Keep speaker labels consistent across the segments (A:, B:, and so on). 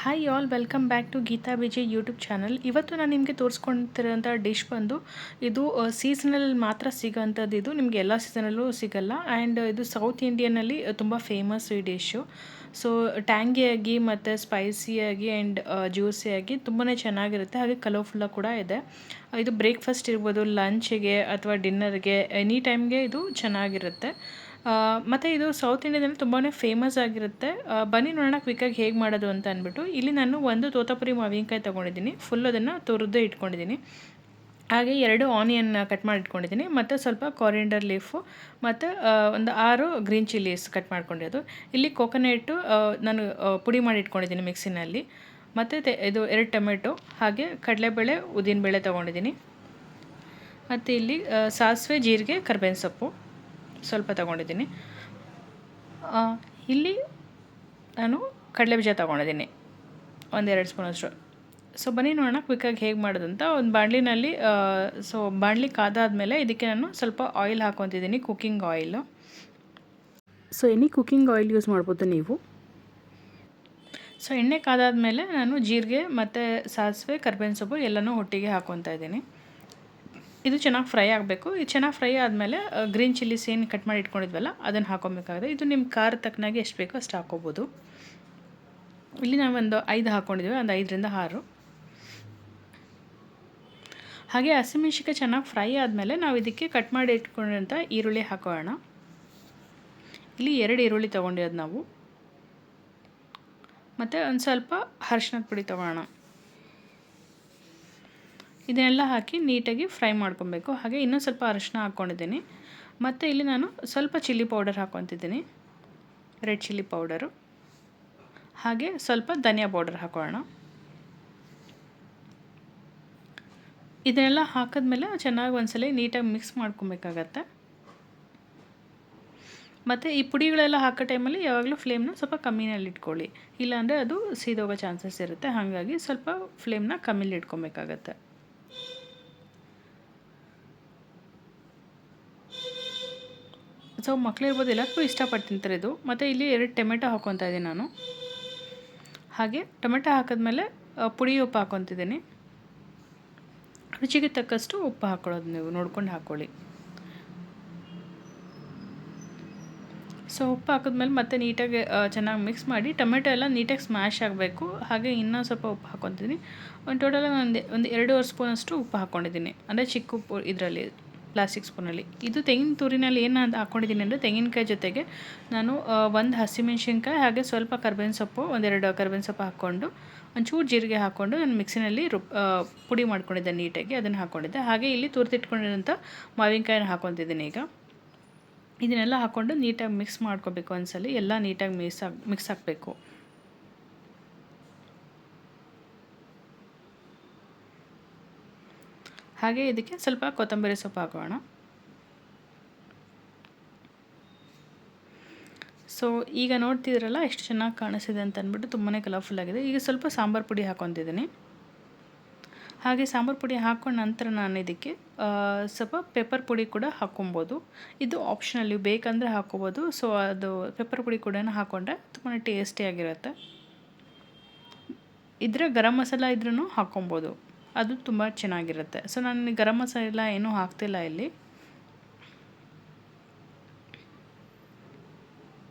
A: Hi all welcome back to Geeta Vijay YouTube channel. ಇವತ್ತು ನಾನು ನಿಮಗೆ ತೋರಿಸ್ಕೊತಿರೋಂಥ ಡಿಶ್ ಬಂದು ಇದು ಸೀಸನಲ್ ಮಾತ್ರ ಸಿಗೋಂಥದ್ದು. ಇದು ನಿಮಗೆ ಎಲ್ಲ ಸೀಸನಲ್ಲೂ ಸಿಗಲ್ಲ. ಆ್ಯಂಡ್ ಇದು ಸೌತ್ ಇಂಡಿಯನಲ್ಲಿ ತುಂಬ ಫೇಮಸ್ ಈ ಡಿಶ್ಶು. ಸೊ ಟ್ಯಾಂಗಿಯಾಗಿ ಮತ್ತು ಸ್ಪೈಸಿಯಾಗಿ ಆ್ಯಂಡ್ ಜ್ಯೂಸಿಯಾಗಿ ತುಂಬಾ ಚೆನ್ನಾಗಿರುತ್ತೆ. ಹಾಗೆ ಕಲರ್ಫುಲ್ಲಾಗಿ ಕೂಡ ಇದೆ. ಇದು ಬ್ರೇಕ್ಫಾಸ್ಟ್ ಇರ್ಬೋದು, ಲಂಚಿಗೆ ಅಥವಾ ಡಿನ್ನರ್ಗೆ, ಎನಿ ಟೈಮ್ಗೆ ಇದು ಚೆನ್ನಾಗಿರುತ್ತೆ. ಮತ್ತು ಇದು ಸೌತ್ ಇಂಡಿಯಾದಲ್ಲಿ ತುಂಬಾ ಫೇಮಸ್ ಆಗಿರುತ್ತೆ. ಬನ್ನಿ ನೋಡೋಣ ಕ್ವಿಕ್ಕಾಗಿ ಹೇಗೆ ಮಾಡೋದು ಅಂತ ಅಂದ್ಬಿಟ್ಟು. ಇಲ್ಲಿ ನಾನು ಒಂದು ತೋತಾಪುರಿ ಮಾವಿನಕಾಯಿ ತೊಗೊಂಡಿದ್ದೀನಿ. ಫುಲ್ ಅದನ್ನು ತುರಿದು ಇಟ್ಕೊಂಡಿದ್ದೀನಿ. ಹಾಗೆ 2 ಆನಿಯನ್ ಕಟ್ ಮಾಡಿ ಇಟ್ಕೊಂಡಿದ್ದೀನಿ, ಮತ್ತು ಸ್ವಲ್ಪ ಕಾರಿಯಂಡರ್ ಲೀಫು, ಮತ್ತು ಒಂದು 6 ಗ್ರೀನ್ ಚಿಲ್ಲೀಸ್ ಕಟ್ ಮಾಡ್ಕೊಂಡಿರೋದು. ಇಲ್ಲಿ ಕೋಕೋನಟ್ಟು ನಾನು ಪುಡಿ ಮಾಡಿ ಇಟ್ಕೊಂಡಿದ್ದೀನಿ ಮಿಕ್ಸಿನಲ್ಲಿ, ಮತ್ತು ಇದು 2 ಟೊಮೆಟೊ, ಹಾಗೆ ಕಡಲೆಬೇಳೆ ಉದ್ದಿನಬೇಳೆ ತೊಗೊಂಡಿದ್ದೀನಿ. ಮತ್ತು ಇಲ್ಲಿ ಸಾಸಿವೆ, ಜೀರಿಗೆ, ಕರ್ಬೇವಿನ ಸೊಪ್ಪು ಸ್ವಲ್ಪ ತೊಗೊಂಡಿದ್ದೀನಿ. ಇಲ್ಲಿ ನಾನು ಕಡಲೆಬೀಜ ತೊಗೊಂಡಿದ್ದೀನಿ, 1-2 ಸ್ಪೂನಷ್ಟು. ಸೊ ಬನ್ನಿ ನೋಡೋಣ ಕ್ವಿಕ್ಕಾಗಿ ಹೇಗೆ ಮಾಡೋದು ಅಂತ. ಒಂದು ಬಾಣಲಿನಲ್ಲಿ ಬಾಣಲಿ ಕಾದಾದಮೇಲೆ ಇದಕ್ಕೆ ನಾನು ಸ್ವಲ್ಪ ಆಯಿಲ್ ಹಾಕ್ಕೊತಿದ್ದೀನಿ, cooking oil. So any cooking oil use ಮಾಡ್ಬೋದು ನೀವು. ಸೊ ಎಣ್ಣೆ ಕಾದಾದಮೇಲೆ ನಾನು ಜೀರಿಗೆ ಮತ್ತು ಸಾಸಿವೆ, ಕರ್ಬೇವಿನ ಸೊಪ್ಪು ಎಲ್ಲನೂ ಒಟ್ಟಿಗೆ ಹಾಕ್ಕೊತಾ ಇದ್ದೀನಿ. ಇದು ಚೆನ್ನಾಗಿ ಫ್ರೈ ಆಗಬೇಕು. ಇದು ಚೆನ್ನಾಗಿ ಫ್ರೈ ಆದಮೇಲೆ ಗ್ರೀನ್ ಚಿಲ್ಲೀಸ್ ಏನು ಕಟ್ ಮಾಡಿ ಇಟ್ಕೊಂಡಿದ್ವಲ್ಲ ಅದನ್ನು ಹಾಕ್ಕೊಬೇಕಾಗುತ್ತೆ. ಇದು ನಿಮ್ಮ ಖಾರ ತಕ್ಕನಾಗಿ ಎಷ್ಟು ಬೇಕೋ ಅಷ್ಟು ಹಾಕ್ಕೋಬೋದು. ಇಲ್ಲಿ ನಾವು ಒಂದು 5 ಹಾಕ್ಕೊಂಡಿದ್ದೀವಿ, ಒಂದು 5ರಿಂದ 6. ಹಾಗೆ ಹಸಿಮೆಣ್ಸಿನ್ಕಾಯಿ ಚೆನ್ನಾಗಿ ಫ್ರೈ ಆದಮೇಲೆ ನಾವು ಇದಕ್ಕೆ ಕಟ್ ಮಾಡಿ ಇಟ್ಕೊಂಡಿರೋಂಥ ಈರುಳ್ಳಿ ಹಾಕೋಣ. ಇಲ್ಲಿ 2 ಈರುಳ್ಳಿ ತೊಗೊಂಡಿರೋದು ನಾವು, ಮತ್ತು ಒಂದು ಸ್ವಲ್ಪ ಅರಿಶಿಣದ ಪುಡಿ ತೊಗೊಳ್ಳೋಣ. ಇದನ್ನೆಲ್ಲ ಹಾಕಿ ನೀಟಾಗಿ ಫ್ರೈ ಮಾಡ್ಕೊಬೇಕು. ಹಾಗೆ ಇನ್ನೂ ಸ್ವಲ್ಪ ಅರಿಶಿನ ಹಾಕ್ಕೊಂಡಿದ್ದೀನಿ, ಮತ್ತು ಇಲ್ಲಿ ನಾನು ಸ್ವಲ್ಪ ಚಿಲ್ಲಿ ಪೌಡರ್ ಹಾಕ್ಕೊತಿದ್ದೀನಿ, ರೆಡ್ ಚಿಲ್ಲಿ ಪೌಡರು, ಹಾಗೆ ಸ್ವಲ್ಪ ಧನಿಯಾ ಪೌಡರ್ ಹಾಕೋಣ. ಇದನ್ನೆಲ್ಲ ಹಾಕಿದ್ಮೇಲೆ ಚೆನ್ನಾಗಿ ಒಂದ್ಸಲ ನೀಟಾಗಿ ಮಿಕ್ಸ್ ಮಾಡ್ಕೊಬೇಕಾಗತ್ತೆ. ಮತ್ತು ಈ ಪುಡಿಗಳೆಲ್ಲ ಹಾಕೋ ಟೈಮಲ್ಲಿ ಯಾವಾಗಲೂ ಫ್ಲೇಮ್ನ ಸ್ವಲ್ಪ ಕಮ್ಮಿನಲ್ಲಿ ಇಟ್ಕೊಳ್ಳಿ, ಇಲ್ಲಾಂದರೆ ಅದು ಸೀದೋಗೋ ಚಾನ್ಸಸ್ ಇರುತ್ತೆ. ಹಾಗಾಗಿ ಸ್ವಲ್ಪ ಫ್ಲೇಮ್ನ ಕಮ್ಮಿಲಿ ಇಟ್ಕೊಬೇಕಾಗತ್ತೆ. ಸೊ ಮಕ್ಕಳಿರ್ಬೋದು ಎಲ್ಲರಿಗೂ ಇಷ್ಟಪಟ್ಟು ತಿಂತಾರೆ ಇದು. ಮತ್ತು ಇಲ್ಲಿ 2 ಟೊಮೆಟೊ ಹಾಕ್ಕೊತಾ ಇದ್ದೀನಿ ನಾನು. ಹಾಗೆ ಟೊಮೆಟೊ ಹಾಕಿದ್ಮೇಲೆ ಪುಡಿ ಉಪ್ಪು ಹಾಕ್ಕೊತಿದ್ದೀನಿ. ರುಚಿಗೆ ತಕ್ಕಷ್ಟು ಉಪ್ಪು ಹಾಕ್ಕೊಳ್ಳೋದು ನೀವು ನೋಡ್ಕೊಂಡು ಹಾಕ್ಕೊಳ್ಳಿ. ಸೊ ಉಪ್ಪು ಹಾಕಿದ್ಮೇಲೆ ಮತ್ತೆ ನೀಟಾಗಿ ಚೆನ್ನಾಗಿ ಮಿಕ್ಸ್ ಮಾಡಿ, ಟೊಮೆಟೊ ಎಲ್ಲ ನೀಟಾಗಿ ಸ್ಮ್ಯಾಶ್ ಆಗಬೇಕು. ಹಾಗೆ ಇನ್ನೂ ಸ್ವಲ್ಪ ಉಪ್ಪು ಹಾಕ್ಕೊತಿದ್ದೀನಿ. ಒಂದು ಟೋಟಲ್ ಒಂದು 2.5 ಸ್ಪೂನಷ್ಟು ಉಪ್ಪು ಹಾಕ್ಕೊಂಡಿದ್ದೀನಿ, ಅಂದರೆ ಚಿಕ್ಕ ಉಪ್ಪು ಇದರಲ್ಲಿ ಪ್ಲಾಸ್ಟಿಕ್ ಸ್ಪೂನಲ್ಲಿ. ಇದು ತೆಂಗಿನ ತುರಿನಲ್ಲಿ ಏನು ಹಾಕ್ಕೊಂಡಿದ್ದೀನಿ ಅಂದರೆ ತೆಂಗಿನಕಾಯಿ ಜೊತೆಗೆ ನಾನು 1 ಹಸಿಮೆಣ್ಸಿನ್ಕಾಯಿ, ಹಾಗೆ ಸ್ವಲ್ಪ ಕರ್ಬೇವಿನ ಸೊಪ್ಪು, 1-2 ಕರ್ಬೇವಿನ ಸೊಪ್ಪು ಹಾಕ್ಕೊಂಡು, ಒಂಚೂರು ಜೀರಿಗೆ ಹಾಕ್ಕೊಂಡು ನಾನು ಮಿಕ್ಸಿನಲ್ಲಿ ಪುಡಿ ಮಾಡ್ಕೊಂಡಿದ್ದೆ ನೀಟಾಗಿ, ಅದನ್ನು ಹಾಕ್ಕೊಂಡಿದ್ದೆ. ಹಾಗೆ ಇಲ್ಲಿ ತುರಿದಿಟ್ಕೊಂಡಿರೋಂಥ ಮಾವಿನಕಾಯಿನ ಹಾಕ್ಕೊತಿದ್ದೀನಿ. ಈಗ ಇದನ್ನೆಲ್ಲ ಹಾಕ್ಕೊಂಡು ನೀಟಾಗಿ ಮಿಕ್ಸ್ ಮಾಡ್ಕೋಬೇಕು. ಒಂದ್ಸಲ ಎಲ್ಲ ನೀಟಾಗಿ ಮಿಕ್ಸ್ ಆಗಬೇಕು. ಹಾಗೆ ಇದಕ್ಕೆ ಸ್ವಲ್ಪ ಕೊತ್ತಂಬರಿ ಸೊಪ್ಪು ಹಾಕೋಣ. ಸೊ ಈಗ ನೋಡ್ತಿದ್ರಲ್ಲ ಎಷ್ಟು ಚೆನ್ನಾಗಿ ಕಾಣಿಸಿದೆ ಅಂತ ಅಂದ್ಬಿಟ್ಟು, ತುಂಬಾ ಕಲರ್ಫುಲ್ ಆಗಿದೆ. ಈಗ ಸ್ವಲ್ಪ ಸಾಂಬಾರು ಪುಡಿ ಹಾಕ್ಕೊತಿದ್ದೀನಿ. ಹಾಗೆ ಸಾಂಬಾರು ಪುಡಿ ಹಾಕ್ಕೊಂಡ ನಂತರ ನಾನು ಇದಕ್ಕೆ ಸ್ವಲ್ಪ ಪೆಪ್ಪರ್ ಪುಡಿ ಕೂಡ ಹಾಕ್ಕೊಬೋದು. ಇದು ಆಪ್ಷನಲ್, ನೀವು ಬೇಕಂದರೆ ಹಾಕ್ಕೋಬೋದು. ಸೊ ಅದು ಪೆಪ್ಪರ್ ಪುಡಿ ಕೂಡ ಹಾಕ್ಕೊಂಡ್ರೆ ತುಂಬಾ ಟೇಸ್ಟಿಯಾಗಿರುತ್ತೆ. ಇದ್ರೆ ಗರಂ ಮಸಾಲ ಇದ್ರೂ ಹಾಕ್ಕೊಬೋದು, ಅದು ತುಂಬ ಚೆನ್ನಾಗಿರುತ್ತೆ. ಸೊ ನಾನು ಗರಂ ಮಸಾಲ ಏನೂ ಹಾಕ್ತಿಲ್ಲ ಇಲ್ಲಿ.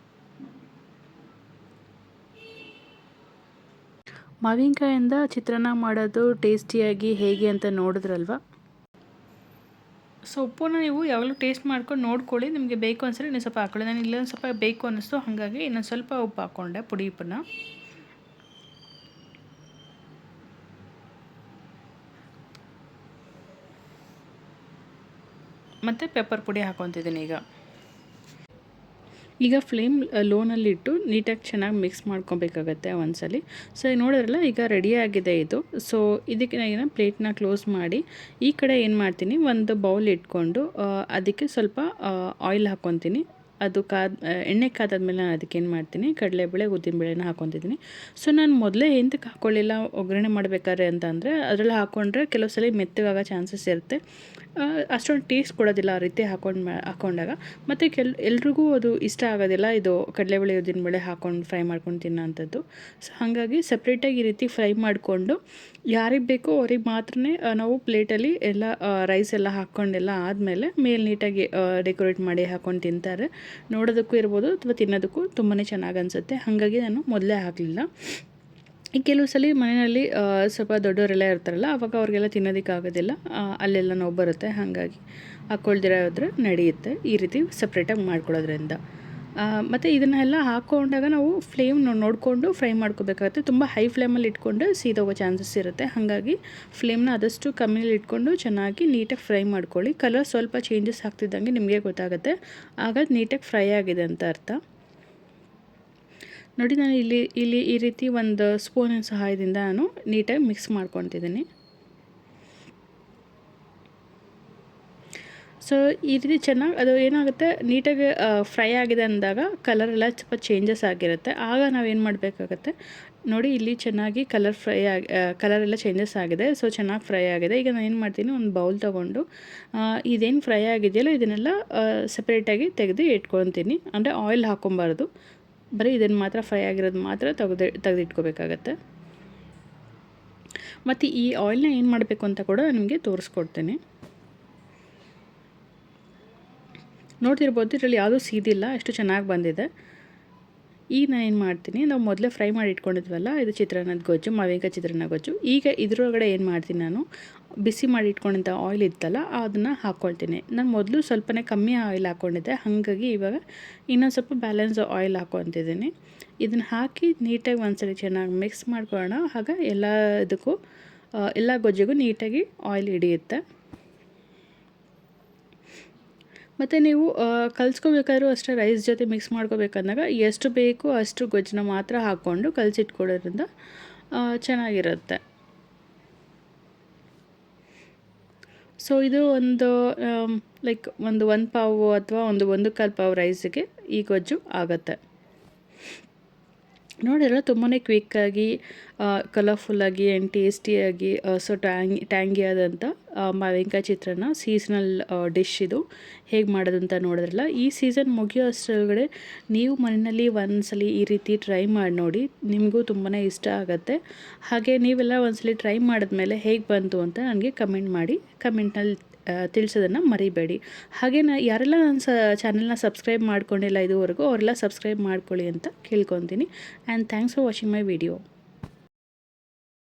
A: ಮಾವಿನಕಾಯಿಂದ ಚಿತ್ರಾನ್ನ ಮಾಡೋದು ಟೇಸ್ಟಿಯಾಗಿ ಹೇಗೆ ಅಂತ ನೋಡಿದ್ರಲ್ವ. ಸೊ ಉಪ್ಪನ್ನ ನೀವು ಯಾವಾಗಲೂ ಟೇಸ್ಟ್ ಮಾಡ್ಕೊಂಡು ನೋಡ್ಕೊಳ್ಳಿ. ನಿಮಗೆ ಬೇಕು ಅನ್ಸರಿ ಇನ್ನೊಂದು ಸ್ವಲ್ಪ ಹಾಕ್ಕೊಳ್ಳಿ. ನಾನು ಇಲ್ಲೊಂದು ಸ್ವಲ್ಪ ಬೇಕು ಅನ್ನಿಸ್ತು, ಹಾಗಾಗಿ ಇನ್ನೊಂದು ಸ್ವಲ್ಪ ಉಪ್ಪು ಹಾಕ್ಕೊಂಡೆ, ಪುಡಿ ಉಪ್ಪನ್ನ. ಮತ್ತು ಪೆಪ್ಪರ್ ಪುಡಿ ಹಾಕ್ಕೊತಿದ್ದೀನಿ. ಈಗ ಫ್ಲೇಮ್ ಲೋನಲ್ಲಿಟ್ಟು ನೀಟಾಗಿ ಚೆನ್ನಾಗಿ ಮಿಕ್ಸ್ ಮಾಡ್ಕೊಬೇಕಾಗತ್ತೆ ಒಂದ್ಸಲಿ. ಸೊ ಈಗ ನೋಡಿದ್ರಲ್ಲ, ಈಗ ರೆಡಿಯಾಗಿದೆ ಇದು. ಸೊ ಇದಕ್ಕೆ ನಾನು ಪ್ಲೇಟ್ನ ಕ್ಲೋಸ್ ಮಾಡಿ ಈ ಕಡೆ ಏನು ಮಾಡ್ತೀನಿ, ಒಂದು ಬೌಲ್ ಇಟ್ಕೊಂಡು ಅದಕ್ಕೆ ಸ್ವಲ್ಪ ಆಯಿಲ್ ಹಾಕ್ಕೊತೀನಿ. ಅದು ಎಣ್ಣೆ ಕಾದಾದ್ಮೇಲೆ ನಾನು ಅದಕ್ಕೆ ಏನು ಮಾಡ್ತೀನಿ, ಕಡಲೆಬೇಳೆ ಉದ್ದಿನಬೇಳೆನ ಹಾಕ್ಕೊತಿದ್ದೀನಿ. ಸೊ ನಾನು ಮೊದಲೇ ಎಂತಕ್ಕೆ ಹಾಕ್ಕೊಳ್ಳಿಲ್ಲ ಒಗ್ಗರಣೆ ಮಾಡಬೇಕಾದ್ರೆ ಅಂತಂದರೆ, ಅದರಲ್ಲಿ ಹಾಕ್ಕೊಂಡ್ರೆ ಕೆಲವು ಸಲ ಮೆತ್ತಗಾಗೋ ಚಾನ್ಸಸ್ ಇರುತ್ತೆ. ಅಷ್ಟೊಂದು ಟೇಸ್ಟ್ ಕೊಡೋದಿಲ್ಲ ಆ ರೀತಿ ಹಾಕೊಂಡಾಗ. ಮತ್ತು ಎಲ್ರಿಗೂ ಅದು ಇಷ್ಟ ಆಗೋದಿಲ್ಲ, ಇದು ಕಡಲೆಬೇಳೆ ಉದ್ದಿನಬೇಳೆ ಹಾಕ್ಕೊಂಡು ಫ್ರೈ ಮಾಡ್ಕೊಂಡು ತಿನ್ನೋಂಥದ್ದು. ಸೊ ಹಾಗಾಗಿ ಸಪ್ರೇಟಾಗಿ ಈ ರೀತಿ ಫ್ರೈ ಮಾಡಿಕೊಂಡು ಯಾರಿಗೆ ಬೇಕೋ ಅವ್ರಿಗೆ ಮಾತ್ರ ನಾವು ಪ್ಲೇಟಲ್ಲಿ ಎಲ್ಲ ರೈಸ್ ಎಲ್ಲ ಹಾಕ್ಕೊಂಡೆಲ್ಲ ಆದಮೇಲೆ ಮೇಲೆ ನೀಟಾಗಿ ಡೆಕೋರೇಟ್ ಮಾಡಿ ಹಾಕ್ಕೊಂಡು ತಿಂತಾರೆ. ನೋಡೋದಕ್ಕೂ ಇರ್ಬೋದು ಅಥವಾ ತಿನ್ನೋದಕ್ಕೂ ತುಂಬಾ ಚೆನ್ನಾಗಿ ಅನಿಸುತ್ತೆ. ಹಾಗಾಗಿ ನಾನು ಮೊದಲೇ ಹಾಕಲಿಲ್ಲ. ಈ ಕೆಲವು ಸಲ ಮನೆಯಲ್ಲಿ ಸ್ವಲ್ಪ ದೊಡ್ಡವರೆಲ್ಲ ಇರ್ತಾರಲ್ಲ, ಆವಾಗ ಅವ್ರಿಗೆಲ್ಲ ತಿನ್ನೋದಕ್ಕಾಗೋದಿಲ್ಲ, ಅಲ್ಲೆಲ್ಲ ನೋವು ಬರುತ್ತೆ. ಹಾಗಾಗಿ ಹಾಕ್ಕೊಳ್ದಿರ ಹೋದರೆ ನಡೆಯುತ್ತೆ ಈ ರೀತಿ ಸಪ್ರೇಟಾಗಿ ಮಾಡ್ಕೊಳ್ಳೋದ್ರಿಂದ. ಮತ್ತು ಇದನ್ನೆಲ್ಲ ಹಾಕ್ಕೊಂಡಾಗ ನಾವು ಫ್ಲೇಮ್ ನೋಡಿಕೊಂಡು ಫ್ರೈ ಮಾಡ್ಕೋಬೇಕಾಗುತ್ತೆ. ತುಂಬ ಹೈ ಫ್ಲೇಮಲ್ಲಿ ಇಟ್ಕೊಂಡು ಸೀದೋಗೋ ಚಾನ್ಸಸ್ ಇರುತ್ತೆ. ಹಾಗಾಗಿ ಫ್ಲೇಮ್ನ ಆದಷ್ಟು ಕಮ್ಮಿಯಲ್ಲಿ ಇಟ್ಕೊಂಡು ಚೆನ್ನಾಗಿ ನೀಟಾಗಿ ಫ್ರೈ ಮಾಡ್ಕೊಳ್ಳಿ. ಕಲರ್ ಸ್ವಲ್ಪ ಚೇಂಜಸ್ ಆಗ್ತಿದ್ದಂಗೆ ನಿಮಗೆ ಗೊತ್ತಾಗುತ್ತೆ, ಆಗ ನೀಟಾಗಿ ಫ್ರೈ ಆಗಿದೆ ಅಂತ ಅರ್ಥ. ನೋಡಿ, ನಾನು ಇಲ್ಲಿ ಈ ರೀತಿ ಒಂದು ಸ್ಪೂನಿನ ಸಹಾಯದಿಂದ ನಾನು ನೀಟಾಗಿ ಮಿಕ್ಸ್ ಮಾಡ್ಕೊತಿದ್ದೀನಿ. ಸೊ ಈ ರೀತಿ ಚೆನ್ನಾಗಿ ಅದು ಏನಾಗುತ್ತೆ, ನೀಟಾಗಿ ಫ್ರೈ ಆಗಿದೆ ಅಂದಾಗ ಕಲರೆಲ್ಲ ಸ್ವಲ್ಪ ಚೇಂಜಸ್ ಆಗಿರುತ್ತೆ. ಆಗ ನಾವೇನು ಮಾಡಬೇಕಾಗತ್ತೆ ನೋಡಿ, ಇಲ್ಲಿ ಚೆನ್ನಾಗಿ ಕಲರೆಲ್ಲ ಚೇಂಜಸ್ ಆಗಿದೆ. ಸೊ ಚೆನ್ನಾಗಿ ಫ್ರೈ ಆಗಿದೆ. ಈಗ ನಾನು ಏನು ಮಾಡ್ತೀನಿ, ಒಂದು ಬೌಲ್ ತೊಗೊಂಡು ಇದೇನು ಫ್ರೈ ಆಗಿದೆಯಲ್ಲ ಇದನ್ನೆಲ್ಲ ಸಪ್ರೇಟಾಗಿ ತೆಗೆದು ಇಟ್ಕೊತೀನಿ. ಅಂದರೆ ಆಯಿಲ್ ಹಾಕ್ಕೊಬಾರ್ದು, ಬರೀ ಇದನ್ನು ಮಾತ್ರ ಫ್ರೈ ಆಗಿರೋದು ಮಾತ್ರ ತೆಗೆದಿಟ್ಕೋಬೇಕಾಗತ್ತೆ. ಮತ್ತು ಈ ಆಯಿಲ್ನ ಏನು ಮಾಡಬೇಕು ಅಂತ ಕೂಡ ನಿಮಗೆ ತೋರಿಸ್ಕೊಡ್ತೀನಿ. ನೋಡ್ತಿರ್ಬೋದು, ಇದರಲ್ಲಿ ಯಾವುದೂ ಸೀದಿಲ್ಲ, ಎಷ್ಟು ಚೆನ್ನಾಗಿ ಬಂದಿದೆ. ಈಗ ನಾನು ಏನು ಮಾಡ್ತೀನಿ, ನಾವು ಮೊದಲೇ ಫ್ರೈ ಮಾಡಿ ಇಟ್ಕೊಂಡಿದ್ವಲ್ಲ, ಇದು ಚಿತ್ರಾನ್ನದ ಗೊಜ್ಜು, ಮಾವಿನಕಾಯಿ ಚಿತ್ರಾನ್ನ ಗೊಜ್ಜು. ಈಗ ಇದರೊಳಗಡೆ ಏನು ಮಾಡ್ತೀನಿ, ನಾನು ಬಿಸಿ ಮಾಡಿ ಇಟ್ಕೊಂಡಿದ್ದ ಆಯಿಲ್ ಇತ್ತಲ್ಲ ಅದನ್ನು ಹಾಕ್ಕೊಳ್ತೀನಿ. ನಾನು ಮೊದಲು ಸ್ವಲ್ಪನೇ ಕಮ್ಮಿ ಆಯಿಲ್ ಹಾಕ್ಕೊಂಡಿದ್ದೆ, ಹಾಗಾಗಿ ಇವಾಗ ಇನ್ನೊಂದು ಸ್ವಲ್ಪ ಬ್ಯಾಲೆನ್ಸ್ ಆಯಿಲ್ ಹಾಕ್ಕೊತಿದ್ದೀನಿ. ಇದನ್ನು ಹಾಕಿ ನೀಟಾಗಿ ಒಂದ್ಸರಿ ಚೆನ್ನಾಗಿ ಮಿಕ್ಸ್ ಮಾಡ್ಕೊಳ್ಳೋಣ. ಆಗ ಎಲ್ಲ ಗೊಜ್ಜಿಗೂ ನೀಟಾಗಿ ಆಯಿಲ್ ಹಿಡಿಯುತ್ತೆ. ಮತ್ತು ನೀವು ಕಲಿಸ್ಕೋಬೇಕಾದ್ರೂ ಅಷ್ಟೇ, ರೈಸ್ ಜೊತೆ ಮಿಕ್ಸ್ ಮಾಡ್ಕೋಬೇಕಂದಾಗ ಎಷ್ಟು ಬೇಕು ಅಷ್ಟು ಗೊಜ್ಜನ್ನ ಮಾತ್ರ ಹಾಕ್ಕೊಂಡು ಕಲಸಿಟ್ಕೊಳ್ಳೋದ್ರಿಂದ ಚೆನ್ನಾಗಿರುತ್ತೆ. ಸೊ ಇದು ಒಂದು ಒಂದು ಪಾವು ಅಥವಾ ಒಂದು ಕಾಲು ಪಾವು ರೈಸಿಗೆ ಈ ಗೊಜ್ಜು ಆಗುತ್ತೆ. ನೋಡಿರಲ್ಲ, ತುಂಬಾ ಕ್ವಿಕ್ಕಾಗಿ, ಕಲರ್ಫುಲ್ಲಾಗಿ ಆ್ಯಂಡ್ ಟೇಸ್ಟಿಯಾಗಿ, ಸೊ ಟ್ಯಾಂಗಿ ಆದಂಥ ಮಾವಿನಕಾಯಿ ಚಿತ್ರಾನ್ನ ಸೀಸನಲ್ ಡಿಶ್ ಇದು. ಹೇಗೆ ಮಾಡೋದು ಅಂತ ನೋಡಿದ್ರಲ್ಲ. ಈ ಸೀಸನ್ ಮುಗಿಯೋ ಅಷ್ಟರೊಳಗಡೆ ನೀವು ಮನೆಯಲ್ಲಿ ಒಂದ್ಸಲಿ ಈ ರೀತಿ ಟ್ರೈ ಮಾಡಿ ನೋಡಿ, ನಿಮಗೂ ತುಂಬಾ ಇಷ್ಟ ಆಗುತ್ತೆ. ಹಾಗೆ ನೀವೆಲ್ಲ ಒಂದ್ಸಲಿ ಟ್ರೈ ಮಾಡಿದ್ಮೇಲೆ ಹೇಗೆ ಬಂತು ಅಂತ ನನಗೆ ಕಮೆಂಟ್ ಮಾಡಿ, ಕಮೆಂಟ್ನಲ್ಲಿ ತಿಳಿಸೋದನ್ನು ಮರಿಬೇಡಿ. ಹಾಗೆ ಯಾರೆಲ್ಲ ನನ್ನ ಚಾನೆಲ್ನ ಸಬ್ಸ್ಕ್ರೈಬ್ ಮಾಡ್ಕೊಂಡಿಲ್ಲ ಇದುವರೆಗೂ, ಅವರೆಲ್ಲ ಸಬ್ಸ್ಕ್ರೈಬ್ ಮಾಡ್ಕೊಳ್ಳಿ ಅಂತ ಕೇಳ್ಕೊತೀನಿ. And thanks for watching my video.